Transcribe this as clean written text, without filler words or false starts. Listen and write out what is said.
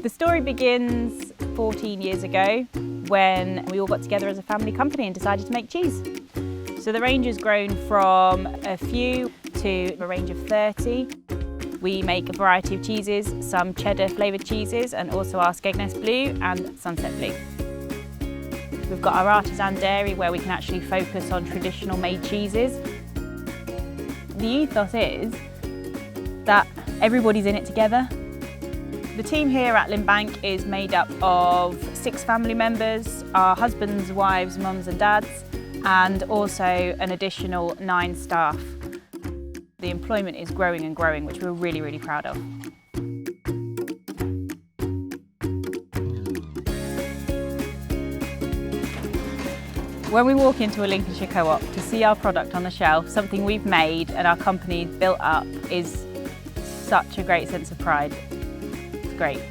The story begins 14 years ago when we all got together as a family company and decided to make cheese. So the range has grown from a few to a range of 30. We make a variety of cheeses, some cheddar flavoured cheeses and also our Skegness Blue and Sunset Blue. We've got our artisan dairy where we can actually focus on traditional made cheeses. The ethos is that everybody's in it together. The team here at Lymn is made up of 6 family members, our husbands, wives, mums and dads, and also an additional 9 staff. The employment is growing and growing, which we're really, really proud of. When we walk into a Lincolnshire co-op to see our product on the shelf, something we've made and our company built up, is such a great sense of pride. It's great.